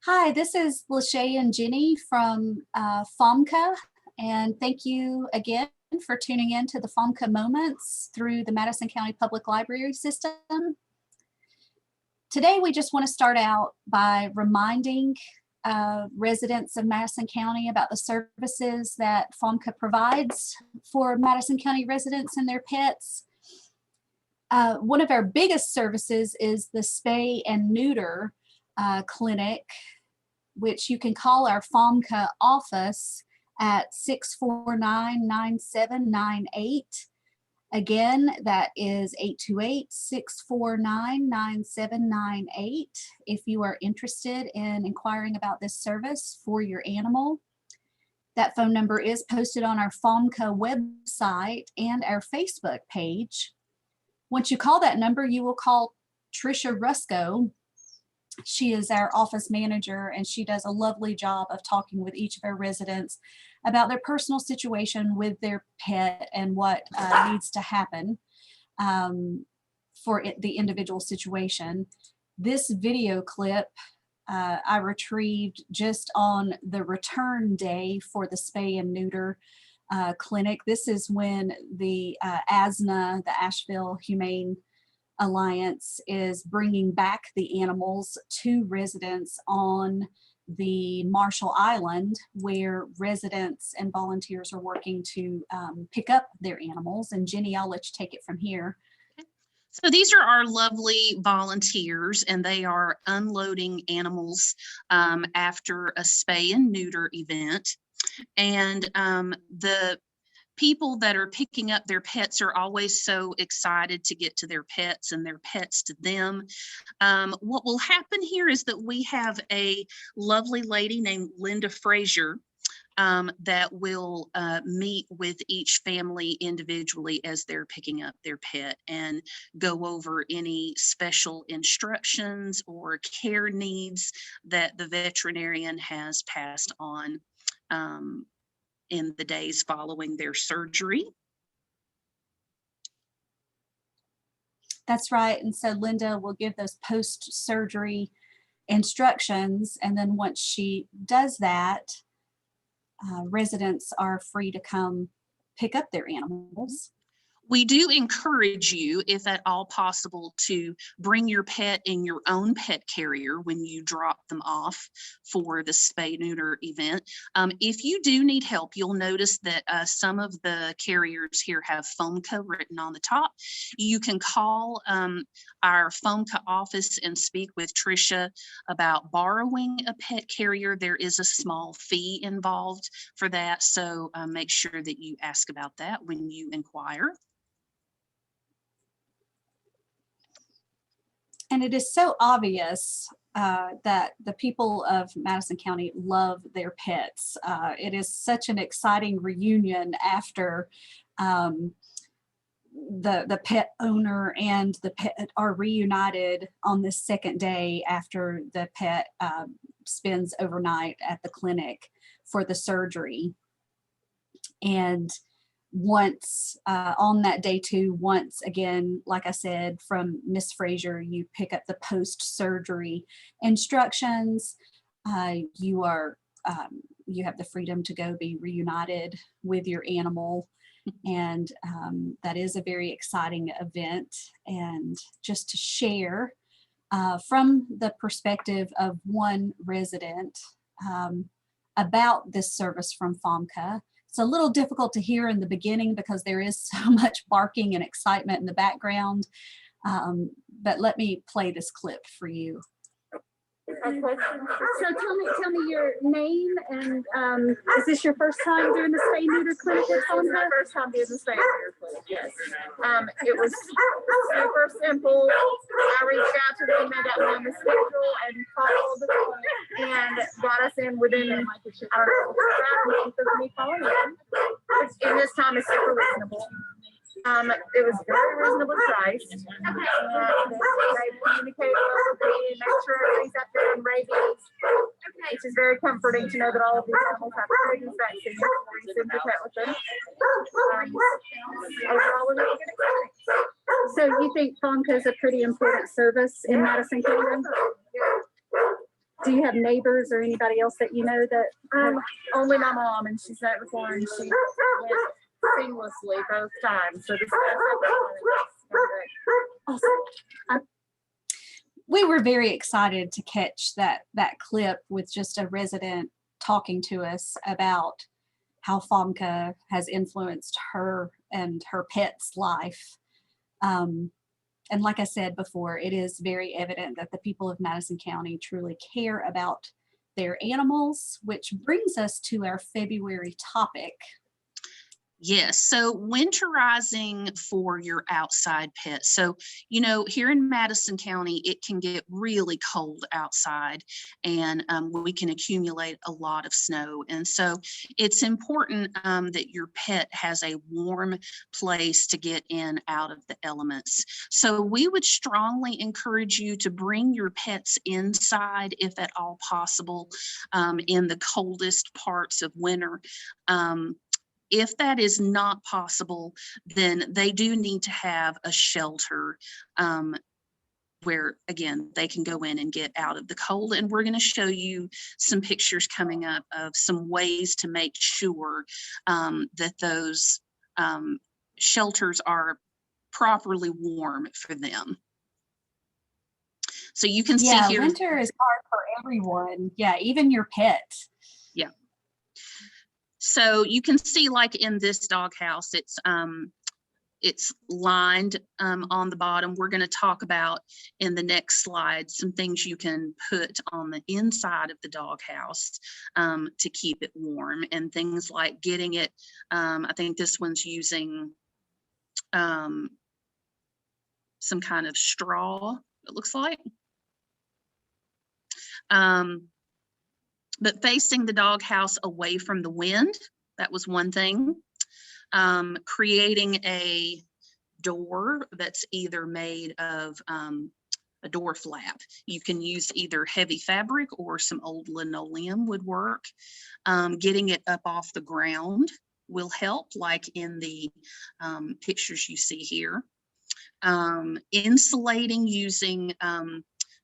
Hi, this is Lachey and Jenny from FOMCA, and thank you again for tuning in to the FOMCA Moments through the Madison County Public Library System. Today, we just want to start out by reminding residents of Madison County about the services that FOMCA provides for Madison County residents and their pets. One of our biggest services is the spay and neuter clinic, which you can call our FOMCA office at 649-9798. Again, that is 828-649-9798 if you are interested in inquiring about this service for your animal. That phone number is posted on our FOMCA website and our Facebook page. Once you call that number, you will call Tricia Rusco. She is our office manager, and she does a lovely job of talking with each of our residents about their personal situation with their pet and what needs to happen for the individual situation. This video clip I retrieved just on the return day for the spay and neuter clinic. This is when the ASNA, the Asheville Humane Alliance, is bringing back the animals to residents on the Marshall Island, where residents and volunteers are working to pick up their animals. And Jenny, I'll let you take it from here. So these are our lovely volunteers, and they are unloading animals after a spay and neuter event. And the people that are picking up their pets are always so excited to get to their pets and their pets to them. What will happen here is that we have a lovely lady named Linda Frazier that will meet with each family individually as they're picking up their pet and go over any special instructions or care needs that the veterinarian has passed on in the days following their surgery. That's right. And so Linda will give those post-surgery instructions. And then once she does that, residents are free to come pick up their animals. We do encourage you, if at all possible, to bring your pet in your own pet carrier when you drop them off for the spay neuter event. If you do need help, you'll notice that some of the carriers here have FOMCA written on the top. You can call our FOMCA office and speak with Tricia about borrowing a pet carrier. There is a small fee involved for that, so make sure that you ask about that when you inquire. And it is so obvious that the people of Madison County love their pets. It is such an exciting reunion after the pet owner and the pet are reunited on this second day after the pet spends overnight at the clinic for the surgery. And once on that day two, once again, like I said, from Miss Frazier, you pick up the post-surgery instructions. You have the freedom to go be reunited with your animal. And that is a very exciting event. And just to share from the perspective of one resident about this service from FOMCA. It's a little difficult to hear in the beginning because there is so much barking and excitement in the background, but let me play this clip for you. Okay. So tell me your name, and is this your first time doing the spay neuter clinic with FOMCA? It's my first time doing the spay neuter clinic, yes. It was super simple. I reached out to them, they got me on the schedule and called and got us in within, I don't know, about a month of me calling in. And this time is super reasonable. It was very reasonably priced. They communicate well with me and make sure everybody's up there on rabies, which is very comforting to know that all of these animals have rabies vaccines before you send your pet with them. Overall, it was a good experience. So you think FOMCA is a pretty important service in Madison County? Do you have neighbors or anybody else that you know that? Only my mom, and she said it before, and she went seamlessly both times. So this is Awesome. We were very excited to catch that clip with just a resident talking to us about how FOMCA has influenced her and her pet's life. And like I said before, it is very evident that the people of Madison County truly care about their animals, which brings us to our February topic. Yes, so winterizing for your outside pets. So, you know, here in Madison County, it can get really cold outside, and we can accumulate a lot of snow. And so it's important that your pet has a warm place to get in out of the elements. So we would strongly encourage you to bring your pets inside if at all possible in the coldest parts of winter. If that is not possible, then they do need to have a shelter where, again, they can go in and get out of the cold. And we're going to show you some pictures coming up of some ways to make sure that those shelters are properly warm for them. So you can see here. Winter is hard for everyone. Yeah, even your pet. Yeah. So you can see, like in this doghouse, it's lined on the bottom. We're going to talk about in the next slide some things you can put on the inside of the doghouse to keep it warm, and things like getting it. I think this one's using some kind of straw, it looks like. But facing the doghouse away from the wind, that was one thing. Creating a door that's either made of a door flap. You can use either heavy fabric or some old linoleum would work. Getting it up off the ground will help, like in the pictures you see here. Insulating using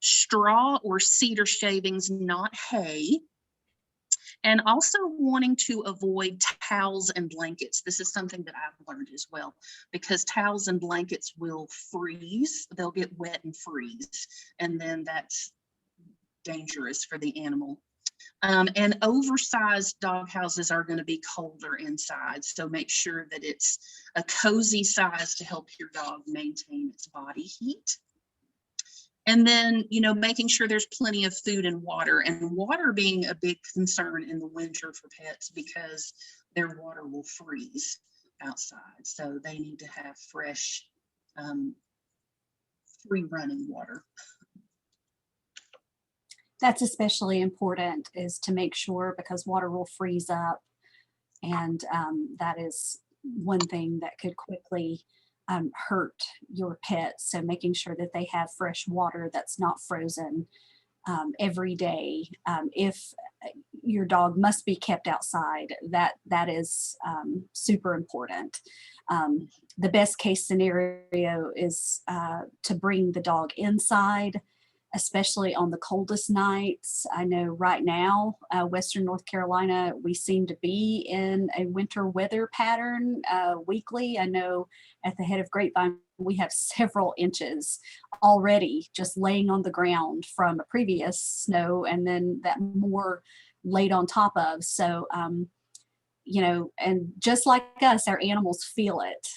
straw or cedar shavings, not hay. And also wanting to avoid towels and blankets. This is something that I've learned as well, because towels and blankets will freeze. They'll get wet and freeze, and then that's dangerous for the animal. And oversized dog houses are going to be colder inside, so make sure that it's a cozy size to help your dog maintain its body heat. And then, you know, making sure there's plenty of food and water being a big concern in the winter for pets, because their water will freeze outside. So they need to have fresh, free running water. That's especially important, is to make sure, because water will freeze up, and that is one thing that could quickly hurt your pets. So making sure that they have fresh water that's not frozen every day. If your dog must be kept outside, that is super important. The best case scenario is to bring the dog inside, especially on the coldest nights. I know right now, Western North Carolina, we seem to be in a winter weather pattern weekly. I know at the head of Grapevine, we have several inches already just laying on the ground from a previous snow, and then that more laid on top of. So, you know, and just like us, our animals feel it.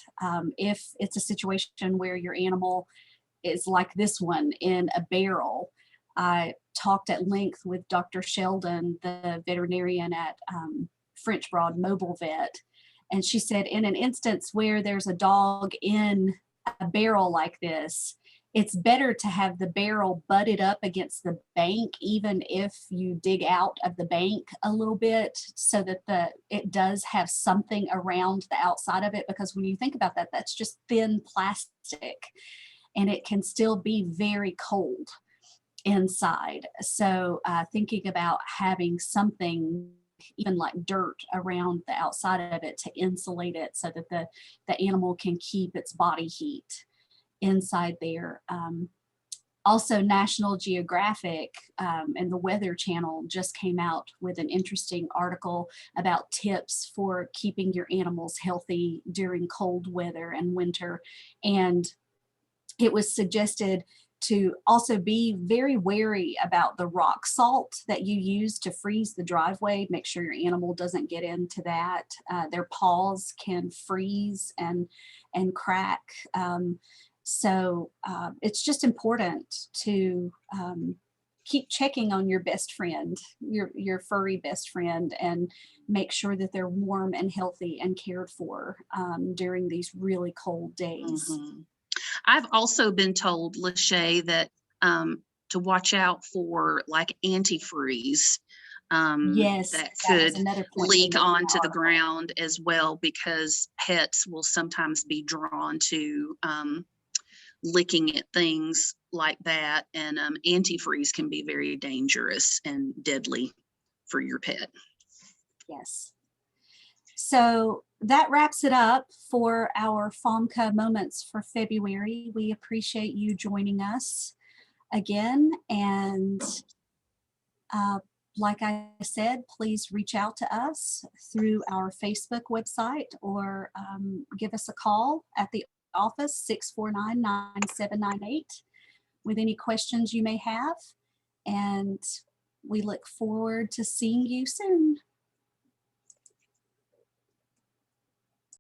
If it's a situation where your animal is like this one in a barrel. I talked at length with Dr. Sheldon, the veterinarian at French Broad Mobile Vet, and she said in an instance where there's a dog in a barrel like this, it's better to have the barrel butted up against the bank, even if you dig out of the bank a little bit, so that it does have something around the outside of it, because when you think about that, that's just thin plastic. And it can still be very cold inside. So thinking about having something, even like dirt, around the outside of it to insulate it, so that the animal can keep its body heat inside there. Also, National Geographic and the Weather Channel just came out with an interesting article about tips for keeping your animals healthy during cold weather and winter. And it was suggested to also be very wary about the rock salt that you use to freeze the driveway. Make sure your animal doesn't get into that. Their paws can freeze and crack. So it's just important to keep checking on your best friend, your furry best friend, and make sure that they're warm and healthy and cared for during these really cold days. Mhm. I've also been told, Lachey, that to watch out for like antifreeze Yes, that that was could another point leak they made in onto the article. ground as well, because pets will sometimes be drawn to licking at things like that, and antifreeze can be very dangerous and deadly for your pet. Yes. So that wraps it up for our FOMCA moments for February. We appreciate you joining us again. And like I said, please reach out to us through our Facebook website or give us a call at the office, 649-9798, with any questions you may have. And we look forward to seeing you soon.